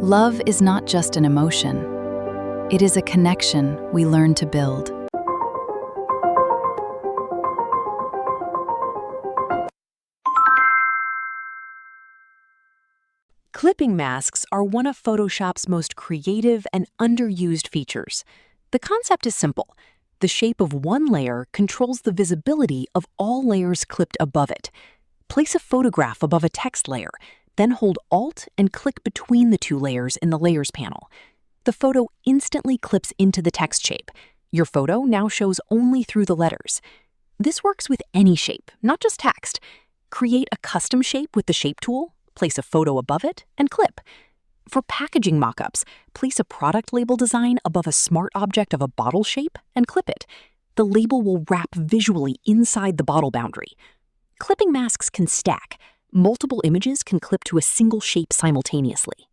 Love is not just an emotion. It is a connection we learn to build. Clipping masks are one of Photoshop's most creative and underused features. The concept is simple. The shape of one layer controls the visibility of all layers clipped above it. Place a photograph above a text layer, then hold Alt and click between the two layers in the Layers panel. The photo instantly clips into the text shape. Your photo now shows only through the letters. This works with any shape, not just text. Create a custom shape with the Shape tool, place a photo above it, and clip. For packaging mockups, place a product label design above a smart object of a bottle shape and clip it. The label will wrap visually inside the bottle boundary. Clipping masks can stack. Multiple images can clip to a single shape simultaneously.